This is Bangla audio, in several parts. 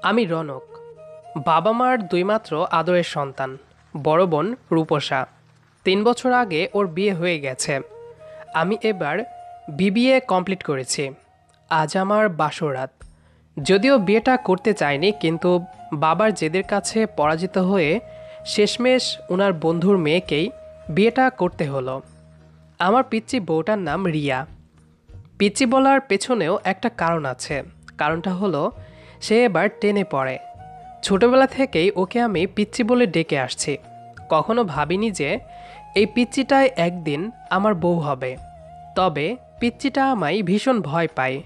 আমি রনক। বাবা মার দুই মাত্র আদরের সন্তান। বড় বোন রূপসা। 3 বছর আগে ওর বিয়ে হয়ে গেছে। আমি এবার বিবিএ কমপ্লিট করেছি। আজ আমার বাসরাত। যদিও বিয়েটা করতে চাইনি, কিন্তু বাবার জেদের কাছে পরাজিত হয়ে শেষমেশ ওনার বন্ধুর মেয়েকেই বিয়েটা করতে হলো। আমার পিচ্চি বউটার নাম রিয়া। পিচ্চি বলার পেছনেও একটা কারণ আছে। কারণটা হলো সে এবার টেনে পড়ে। ছোটবেলা থেকেই ওকে আমি পিচ্চি বলে ডেকে আসছি। কখনো ভাবিনি যে এই পিচ্চিটাই একদিন আমার বউ হবে। তবে পিচ্চিটা আমায় ভীষণ ভয় পায়।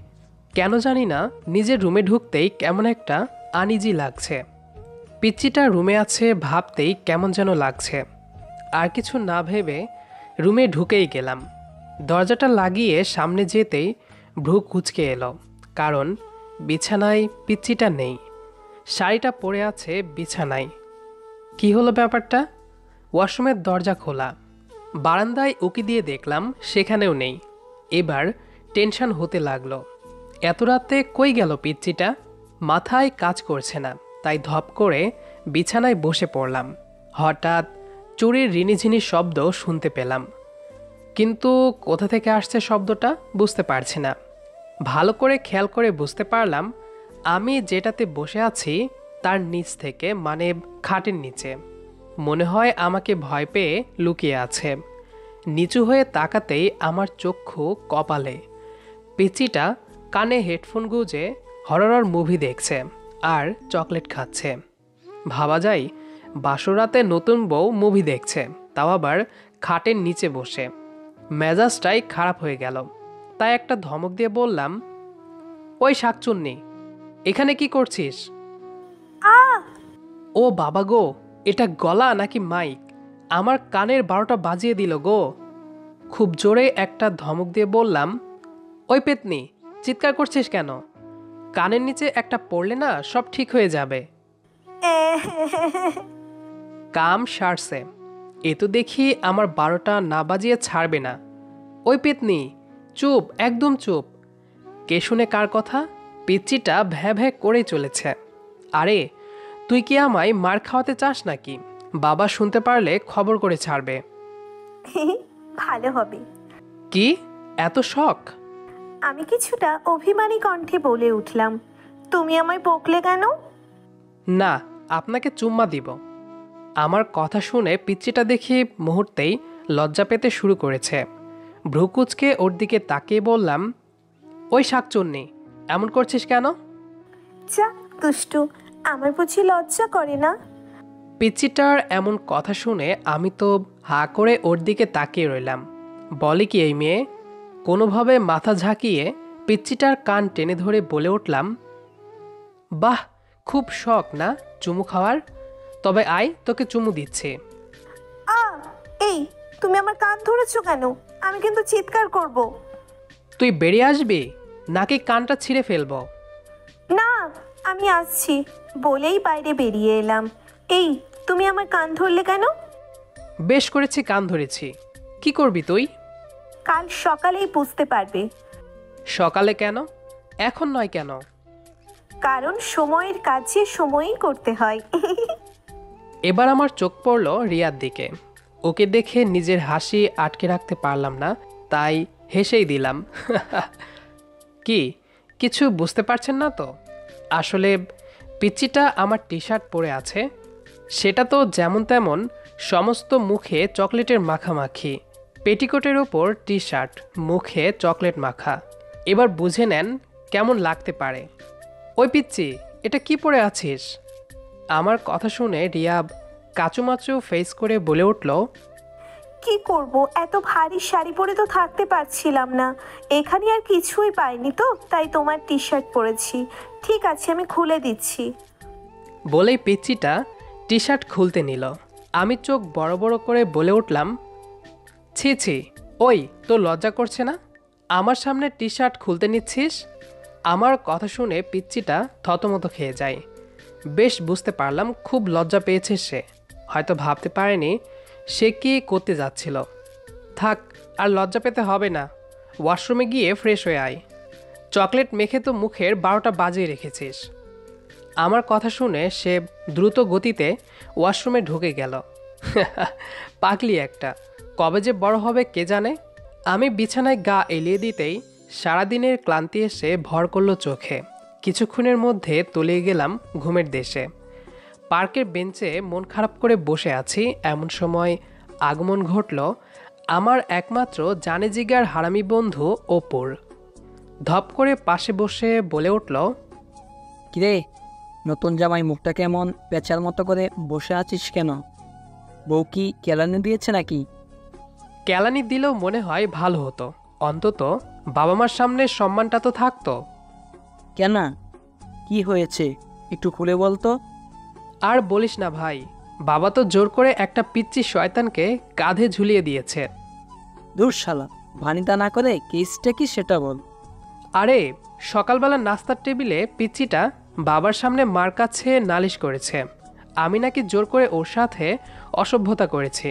কেন জানি না, নিজের রুমে ঢুকতেই কেমন একটা আনইজি লাগছে। পিচ্চিটা রুমে আছে ভাবতেই কেমন যেন লাগছে। আর কিছু না ভেবে রুমে ঢুকেই গেলাম। দরজাটা লাগিয়ে সামনে যেতেই ভ্রু কুঁচকে এলো, কারণ বিছানায় পিচ্চিটা নেই। শাড়িটা পরে আছে বিছানায়। কি হলো ব্যাপারটা? ওয়াশরুমের দরজা খোলা। বারান্দায় উকি দিয়ে দেখলাম সেখানেও নেই। এবার টেনশন হতে লাগলো। এত রাতে কই গেল পিচ্চিটা? মাথায় কাজ করছে না, তাই ধপ করে বিছানায় বসে পড়লাম। হঠাৎ চুরির রিনিঝিনি শব্দ শুনতে পেলাম, কিন্তু কোথা থেকে আসছে শব্দটা বুঝতে পারছি না। ভালো করে খেয়াল করে বুঝতে পারলাম আমি যেটাতে বসে আছি তার নিচ থেকে, মানে খাটের নিচে। মনে হয় আমাকে ভয় পেয়ে লুকিয়ে আছে। নিচু হয়ে তাকাতেই আমার চক্ষু কপালে। পিচিটা কানে হেডফোন গুঁজে হরর মুভি দেখছে আর চকলেট খাচ্ছে। ভাবা যায় বাসরাতে নতুন বউ মুভি দেখছে, তাও আবার খাটের নিচে বসে। মেজাজটাই খারাপ হয়ে গেল। তাই একটা ধমক দিয়ে বললাম, ওই শাকচুন্নি, এখানে কি করছিস? আ ও বাবা গো, এটা গলা নাকি মাইক? আমার কানের 12টা বাজিয়ে দিল গো। খুব জোরে একটা ধমক দিয়ে বললাম, ওই পেতনি, চিৎকার করছিস কেন? কানের নিচে একটা পড়লে না সব ঠিক হয়ে যাবে। কাম সারছে। এ তো দেখি আমার 12টা না বাজিয়ে ছাড়বে না। ওই পেতনি, চুপ, একদম চুপ। কে শুনে কার কথা? পিচ্চিটা ভ্যাঁ ভ্যাঁ করেই চলেছে। আরে তুই কি আমায় মার খাওয়াতে চাস নাকি? বাবা শুনতে পারলে খবর করে ছাড়বে। ভালো হবে। কি এত শখ? আমি কিছুটা অভিমানী কণ্ঠে বলে উঠলাম, তুমি আমায় বকলে কেন? না, আপনাকে চুম্মা দিব। আমার কথা শুনে পিচ্চিটা দেখি মুহূর্তেই লজ্জা পেতে শুরু করেছে। ভ্রুকুচকে ওর দিকে তাকিয়ে বললাম, ওই শাকচুন্নি, এমন করছিস কেন? যা দুষ্টু, আমার বুঝি লজ্জা করে না? পিচ্চিটার এমন কথা শুনে আমি তো হা করে ওর দিকে তাকিয়ে রইলাম। বলে কি এই মেয়ে? কোনোভাবে মাথা ঝাঁকিয়ে পিচ্চিটার কান টেনে ধরে বলে উঠলাম, বাহ, খুব শখ না চুমু খাওয়ার? তবে আয়, তোকে চুমু দিচ্ছে। আ এই, তুমি আমার কান ধরেছো কেন? আমি কিন্তু চিৎকার করব। তুই বেরিয়ে আসবি নাকি কানটা ছিঁড়ে ফেলবো? না, আমি আসছি বলেই বাইরে বেরিয়ে এলাম। এই, তুমি আমার কান ধরলে কেন? বেশ করেছি, কান ধরেছি। কি করবি তুই? কাল সকালেই বুঝতে পারবে। সকালে কেন? এখন নয় কেন? কারণ সময়ের কাজে সময়ই করতে হয়। এবার আমার চোখ পড়ল রিয়ার দিকে। ওকে দেখে নিজের হাসি আটকে রাখতে পারলাম না, তাই হেসেই দিলাম। কি, কিছু বুঝতে পারছেন না তো? আসলে পিচ্চিটা আমার টি শার্ট পরে আছে। সেটা তো যেমন তেমন, সমস্ত মুখে চকলেটের মাখামাখি। পেটিকোটের ওপর টি শার্ট, মুখে চকলেট মাখা। এবার বুঝে নেন কেমন লাগতে পারে। ওই পিচ্চি, এটা কি পরে আছিস? আমার কথা শুনে রিয়া কাচুমাচু ফেস করে বলে উঠল, কি করব, এত ভারী শাড়ি পরে তো থাকতে পারছিলাম না। এখানে আর কিছুই পাইনি তো, তাই তোমার টি শার্ট পরেছি। ঠিক আছে, আমি খুলে দিচ্ছি। বলেই পিচ্চিটা টি শার্ট খুলতে নিল। আমি চোখ বড় বড় করে বলে উঠলাম, ছি ছি, ওই তোর লজ্জা করছে না? আমার সামনে টি শার্ট খুলতে নিচ্ছিস? আমার কথা শুনে পিচ্চিটা থতমত খেয়ে যায়। বেশ বুঝতে পারলাম খুব লজ্জা পেয়েছে সে। হয়তো ভাবতে পারেনি সে কি করতে যাচ্ছিল। থাক, আর লজ্জা পেতে হবে না। ওয়াশরুমে গিয়ে ফ্রেশ হয়ে আয়। চকলেট মেখে তো মুখের 12টা বাজিয়ে রেখেছিস। আমার কথা শুনে সে দ্রুত গতিতে ওয়াশরুমে ঢুকে গেল। পাগলি একটা, কবে যে বড় হবে কে জানে। আমি বিছানায় গা এলিয়ে দিতেই সারাদিনের ক্লান্তি এসে ভর করলো চোখে। কিছুক্ষণের মধ্যে তলিয়ে গেলাম ঘুমের দেশে। পার্কের বেঞ্চে মন খারাপ করে বসে আছি, এমন সময় আগমন ঘটল আমার একমাত্র জানে জিগার হারামি বন্ধু অপুর। ধপ করে পাশে বসে বলে উঠল, কিরে, নতুন জামাই মুখটা কেমন পেঁচার মতো করে বসে আছিস কেন? বউ কি কেলানি দিয়েছে নাকি? কেলানি দিলেও মনে হয় ভালো হতো, অন্তত বাবা মার সামনে সম্মানটা তো থাকতো। কেন, কি হয়েছে একটু খুলে বলতো। আর বলিস না ভাই, বাবা তো জোর করে একটা পিচ্চি শয়তানকে কাঁধে ঝুলিয়ে দিয়েছে। দূর শালা, ভানিতা না করে কেসটা কি সেটা বল। আরে সকালবেলা নাস্তার টেবিলে পিচ্চিটা বাবার সামনে মার কাছে নালিশ করেছে আমি নাকি জোর করে ওর সাথে অসভ্যতা করেছি।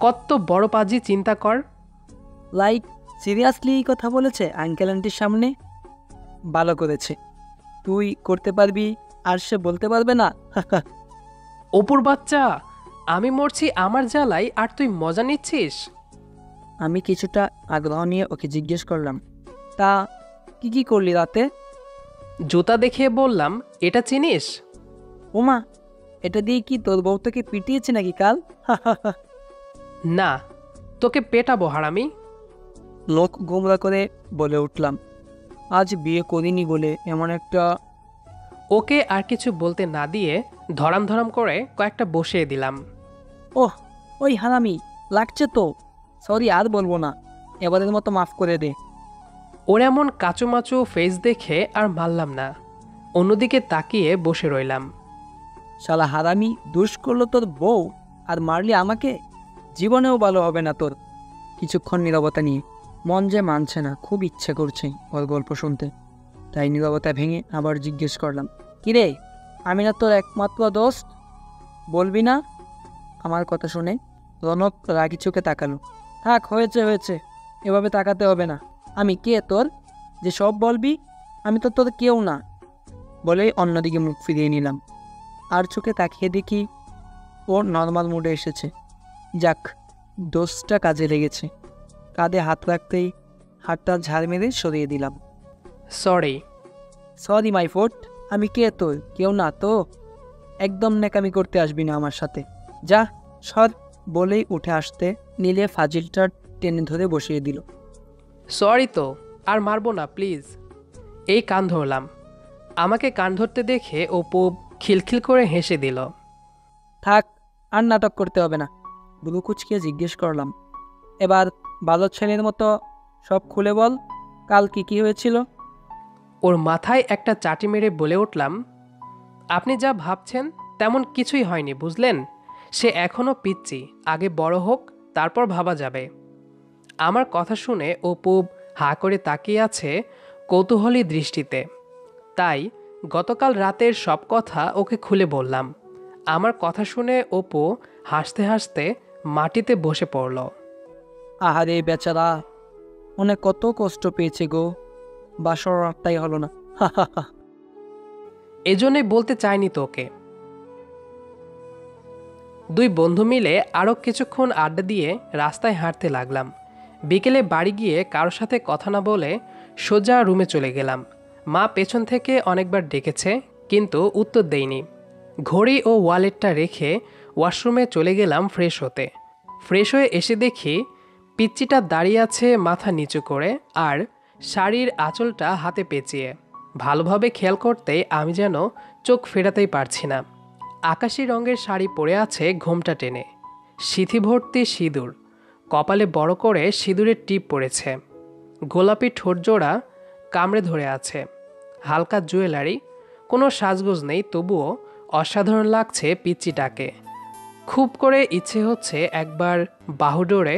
কত বড় পাজি চিন্তা কর। লাইক সিরিয়াসলি এই কথা বলেছে আঙ্কেল আন্টির সামনে? ভালো করেছে, তুই করতে পারবি আর সে বলতে পারবে না। অপুর বাচ্চা, আমি মরছি আমার জ্বালাই আর তুই মজা নিচ্ছিস। আমি কিছুটা আগ্রহ নিয়ে ওকে জিজ্ঞেস করলাম, তা কি কি করলি রাতে? জুতা দেখিয়ে বললাম, এটা চিনিস? ওমা, এটা দিয়ে কি তোর বউ তোকে পিটিয়েছে নাকি কাল? না, তোকে পেটাবো হারামি। লোক গোমরা করে বলে উঠলাম, আজ বিয়ে করিনি বলে এমন একটা। ওকে আর কিছু বলতে না দিয়ে ধরাম ধরাম করে কয়েকটা বসিয়ে দিলাম। ওহ, ওই হারামি, লাগছে তো। সরি, আর বলবো না, এবারের মতো মাফ করে দে। ওর এমন কাচুমাচু ফেস দেখে আর মারলাম না, অন্যদিকে তাকিয়ে বসে রইলাম। শালা হারামি, দুষ করলো তোর বউ আর মারলি আমাকে? জীবনেও ভালো হবে না তোর। কিছুক্ষণ নীরবতা নিয়ে, মন যে মানছে না, খুব ইচ্ছে করছে ওর গল্প শুনতে, তাই নীরবতা ভেঙে আবার জিজ্ঞেস করলাম, কিরে, আমি না তোর একমাত্র দোস্ত, বলবি না? আমার কথা শুনে রনক রাগি চোখে তাকালো। থাক, হয়েছে হয়েছে, এভাবে তাকাতে হবে না। আমি কে তোর যে সব বলবি? আমি তো তোর কেউ না। বলেই অন্যদিকে মুখ ফিরিয়ে নিলাম। আর চোখে তাকিয়ে দেখি ও নর্মাল মুডে এসেছে। যাক, দোষটা কাজে লেগেছে। কাঁধে হাত রাখতেই হাতটা ঝাড় মেরে সরিয়ে দিলাম। সরি। সরি মাই ফুট, আমি কে তোর কেউ না তো। একদম ন্যাকামি করতে আসবি না আমার সাথে, যা সর। বলেই উঠে আসতে নিলে ফাজিলটা টেনে ধরে বসিয়ে দিল। সরি তো, আর মারবো না প্লিজ। এই কান ধরলাম। আমাকে কান ধরতে দেখে অপু খিলখিল করে হেসে দিল। থাক, আর নাটক করতে হবে না। বুলু কুচকে জিজ্ঞেস করলাম, এবার ভালো ছেলের মতো সব খুলে বল, কাল কি কি হয়েছিল? ওর মাথায় একটা চাটি মেরে বলে উঠলাম, আপনি যা ভাবছেন তেমন কিছুই হয়নি বুঝলেন। সে এখনও পিচ্চি, আগে বড় হোক তারপর ভাবা যাবে। আমার কথা শুনে অপু হাঁ করে তাকিয়ে আছে কৌতূহলী দৃষ্টিতে। তাই গতকাল রাতের সব কথা ওকে খুলে বললাম। আমার কথা শুনে অপু হাসতে হাসতে মাটিতে বসে পড়ল। আহারে বেচারা, অনেক কত কষ্ট পেয়েছে গো, বাসর রাতটাই হলো না। এজন্যই বলতে চাইনি তোকে। দুই বন্ধু মিলে আরও কিছুক্ষণ আড্ডা দিয়ে রাস্তায় হাঁটতে লাগলাম। বিকেলে বাড়ি গিয়ে কারোর সাথে কথা না বলে সোজা রুমে চলে গেলাম। মা পেছন থেকে অনেকবার ডেকেছে, কিন্তু উত্তর দেইনি। ঘড়ি ও ওয়ালেটটা রেখে ওয়াশরুমে চলে গেলাম ফ্রেশ হতে। ফ্রেশ হয়ে এসে দেখি পিচ্চিটা দাঁড়িয়ে আছে মাথা নিচু করে, আর শাড়ির আঁচলটা হাতে পেঁচিয়ে। ভালোভাবে খেয়াল করতেই আমি যেন চোখ ফেরাতেই পারছি না। আকাশি রঙের শাড়ি পরে আছে ঘোমটা টেনে, সিথি ভর্তি সিঁদুর, কপালে বড় করে সিঁদুরের টিপ পড়েছে, গোলাপি ঠোঁটজোড়া কামড়ে ধরে আছে, হালকা জুয়েলারি, কোনো সাজগোজ নেই, তবুও অসাধারণ লাগছে পিচ্চিটাকে। খুব করে ইচ্ছে হচ্ছে একবার বাহুডোরে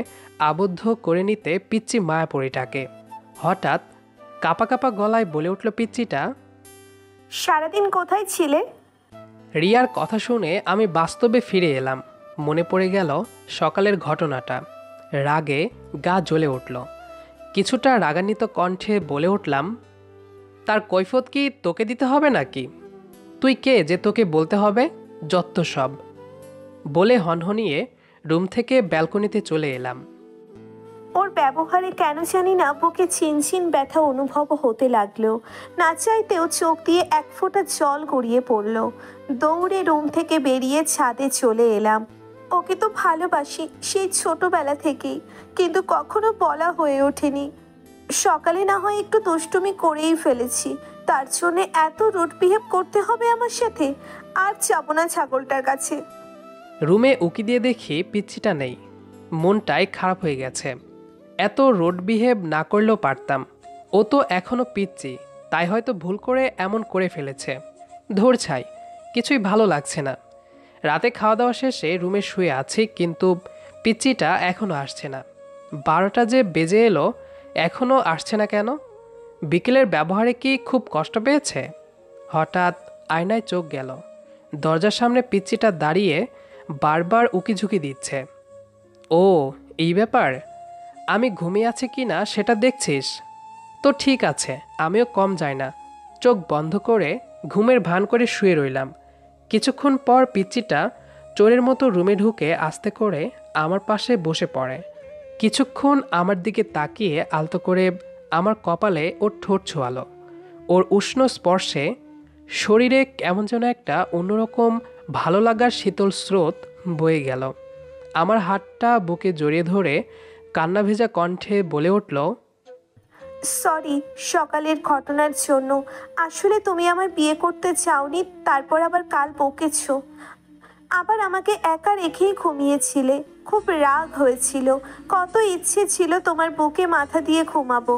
আবদ্ধ করে নিতে পিচ্চি মায়াপরীটাকে। হঠাৎ কাপা কাপা গলায় বলে উঠল পিচ্চিটা, সারাদিন কোথায় ছিলে? রিয়ার কথা শুনে আমি বাস্তবে ফিরে এলাম। মনে পড়ে গেল সকালের ঘটনাটা। রাগে গা জ্বলে উঠল। কিছুটা রাগান্বিত কণ্ঠে বলে উঠলাম, তার কৈফত কি তোকে দিতে হবে নাকি? তুই কে যে তোকে বলতে হবে? যত্ত সব। বলে হনহনিয়ে রুম থেকে ব্যালকনিতে চলে এলাম। ওর ব্যবহারে কেন জানি না বুকে চিনচিন ব্যথা অনুভব হতে লাগলো। না চাইতেও চোখ দিয়ে এক ফোঁটা জল গড়িয়ে পড়ল। দৌড়ে রুম থেকে বেরিয়ে ছাদে চলে এলাম। ওকে তো ভালোবাসি সেই ছোটবেলা থেকেই, কিন্তু কখনো বলা হয়ে ওঠেনি। সকালে না হয় একটু দুষ্টুমি করেই ফেলেছি, তার জন্য এত রুড বিহেভ করতে হবে আমার সাথে? আর যাবো না ছাগলটার কাছে। রুমে উকি দিয়ে দেখি পিচ্ছিটা নেই। মনটাই খারাপ হয়ে গেছে। এত রোড বিহেভ না করলেও পারতাম। ও তো এখনো পিচ্ছি, তাই হয়তো ভুল করে এমন করে ফেলেছে। ধর ছাই, কিছুই ভালো লাগছে না। রাতে খাওয়া দাওয়া শেষে রুমে শুয়ে আছি, কিন্তু পিচ্চিটা এখনো আসছে না। 12টা যে বেজে এলো, এখনো আসছে না কেন? বিকেলের ব্যবহারে কি খুব কষ্ট পেয়েছে? হঠাৎ আয়নায় চোখ গেল। দরজার সামনে পিচ্চিটা দাঁড়িয়ে বারবার উকিঝুঁকি দিচ্ছে। ও, এই ব্যাপার? আমি ঘুমিয়ে আছি কি না সেটা দেখছিস? তো ঠিক আছে, আমিও কম যাই না। চোখ বন্ধ করে ঘুমের ভান করে শুয়ে রইলাম। কিছুক্ষণ পর পিচ্চিটা চোরের মতো রুমে ঢুকে আস্তে করে আমার পাশে বসে পড়ে। কিছুক্ষণ আমার দিকে তাকিয়ে আলতো করে আমার কপালে ওর ঠোঁট ছোঁয়ালো। ওর উষ্ণ স্পর্শে শরীরে কেমন যেন একটা অন্যরকম ভালো লাগার শীতল স্রোত বয়ে গেল। আমার হাতটা বুকে জড়িয়ে ধরে কান্না ভেজা কণ্ঠে বলে উঠল, সরি সকালের ঘটনার জন্য। আসলে তুমি আমার বিয়ে করতে চাওনি, তারপর আবার কাল বকেছো। আবার আমাকে একা রেখেই ঘুমিয়েছিলে। খুব রাগ হয়েছিল। কত ইচ্ছে ছিল তোমার বুকে মাথা দিয়ে ঘুমাবো,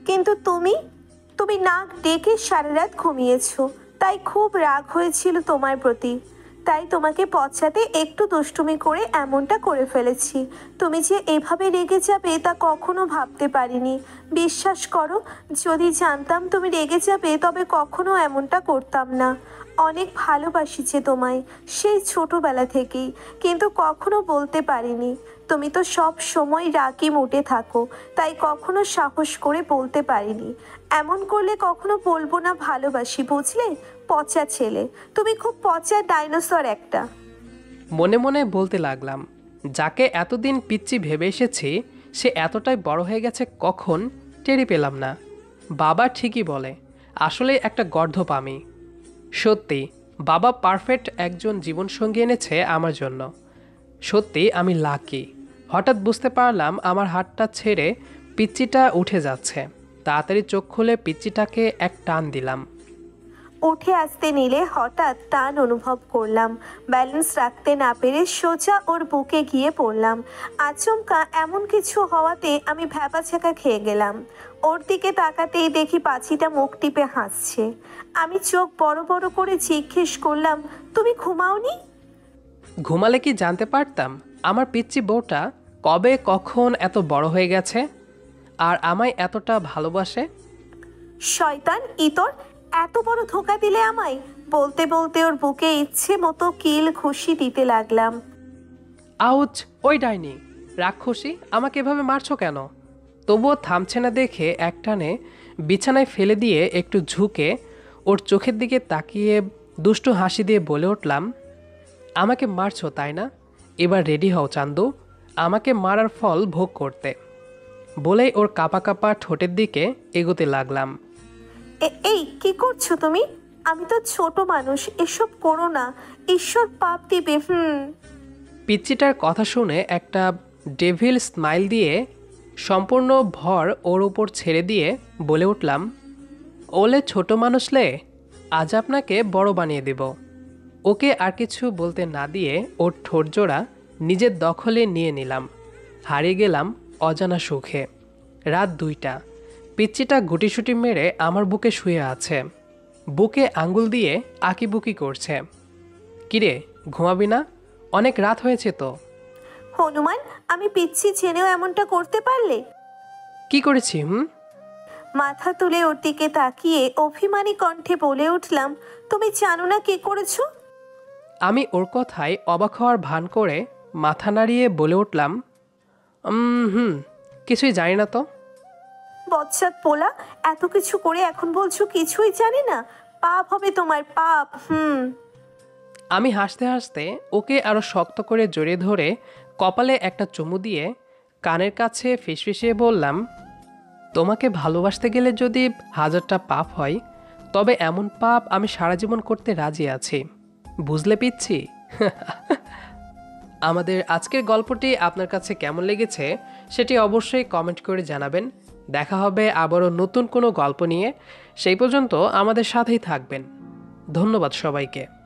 কিন্তু তুমি তুমি নাক ডেকে সারা রাত ঘুমিয়েছো। তাই খুব রাগ হয়েছিল তোমার প্রতি। তাই তোমাকে পচাতে একটু দুষ্টুমি করে এমনটা করে ফেলেছি। তুমি যে এভাবে রেগে যাবে তা কখনো ভাবতে পারিনি। বিশ্বাস করো, যদি জানতাম তুমি রেগে যাবে তবে কখনো এমনটা করতাম না। অনেক ভালোবাসি যে তোমায়, সেই ছোটবেলা থেকেই, কিন্তু কখনো বলতে পারিনি। তুমি তো সব সময় রাগি মুডে থাকো, তাই কখনো সাহস করে বলতে পারিনি। এমন করলে কখনো বলবো না ভালোবাসি, বুঝলে? পচা ছেলে, তুমি খুব পচা ডাইনোসর একটা। মনে মনে বলতে লাগলাম, যাকে এতদিন পিচ্চি ভেবে এসেছি সে এতটাই বড় হয়ে গেছে কখন টেরি পেলাম না। বাবা ঠিকই বলে, আসলে একটা গর্ধপ আমি। সত্যি, বাবা পারফেক্ট একজন জীবনসঙ্গী এনেছে আমার জন্য। সত্যি আমি লাকি। হঠাৎ বুঝতে পারলাম আমার হাতটা ছেড়ে পিচ্চিটা উঠে যাচ্ছে। তাড়াতাড়ি চোখ খুলে পিচ্চিটাকে এক টান দিলাম। উঠে আসতে নিলে হঠাৎ টান অনুভব করলাম। ব্যালেন্স রাখতে না পেরে সোজা ওর বুকে গিয়ে পড়লাম। আচমকা এমন কিছু হওয়াতে আমি ভ্যাবাচ্যাকা খেয়ে গেলাম। ওর দিকে তাকাতেই দেখি পাছিটা মুখ টিপে হাসছে। আমি চোখ বড় বড় করে জিজ্ঞেস করলাম, তুমি ঘুমাওনি? ঘুমালে কি জানতে পারতাম আমার পিচ্চি বউটা কবে কখন এত বড় হয়ে গেছে আর আমায় এতটা ভালোবাসে? শয়তান ইতর, এত বড় ধোকা দিলে আমায়! বলতে বলতে ওর বুকে ইচ্ছে মতো কিল ঘুষি দিতে লাগলাম। আউচ! ওই ডাইনি রাক্ষসী, আমাকে এভাবে মারছো কেন? তবুও থামছে না দেখে একটানে বিছানায় ফেলে দিয়ে একটু ঝুঁকে ওর চোখের দিকে তাকিয়ে দুষ্টু হাসি দিয়ে বলে উঠলাম, আমাকে মারছো তাই না? এবার রেডি হও চান্দু, আমাকে মারার ফল ভোগ করতে। বলেই ওর কাঁপা কাঁপা ঠোঁটের দিকে এগোতে লাগলাম। এই কি করছো তুমি? আমি তো ছোট মানুষ, এসব করো না, ঈশ্বর পাপ দিবে। পিচ্চিটার কথা শুনে একটা ডেভিল স্মাইল দিয়ে সম্পূর্ণ ভর ওর উপর ছেড়ে দিয়ে বলে উঠলাম, ওলে ছোট মানুষলে, আজ আপনাকে বড় বানিয়ে দেব। ওকে আর কিছু বলতে না দিয়ে ওর ঠোঁটজোড়া নিজের দখলে নিয়ে নিলাম। হারিয়ে গেলাম অজানা সুখে। রাত 2টা। পিচ্চিটা গুটিসুটি মেরে আমার বুকে শুয়ে আছে। বুকে আঙ্গুল দিয়ে আঁকিবুকি করছে। কিরে, ঘুমাবি না? অনেক রাত হয়েছে তো। হনুমান, আমি পিচ্ছি জেনেও এমনটা করতে পারলে? কি করেছি? মাথা তুলে ওর দিকে তাকিয়ে অভিমানী কণ্ঠে বলে উঠলাম, তুমি জানো না কি করেছো? আমি ওর কথায় অবাক হওয়ার ভান করে মাথা নাড়িয়ে বলে উঠলাম, কিছুই জানি না তো। বচ্চাত পোলা, এত কিছু করে এখন বলছো কিছুই জানি না? পাপ হবে তোমার, পাপ। আমি হাসতে হাসতে ওকে আরও শক্ত করে জড়িয়ে ধরে কপালে একটা চুমু দিয়ে কানের কাছে ফিসফিসিয়ে বললাম, তোমাকে ভালোবাসতে গেলে যদি 1000টা পাপ হয়, তবে এমন পাপ আমি সারা জীবন করতে রাজি আছি। বুঝলে পিচ্ছি? আমাদের আজকের গল্পটি আপনার কাছে কেমন লেগেছে সেটি অবশ্যই কমেন্ট করে জানাবেন। দেখা হবে আবারও নতুন কোনো গল্প নিয়ে। সেই পর্যন্ত আমাদের সাথেই থাকবেন। ধন্যবাদ সবাইকে।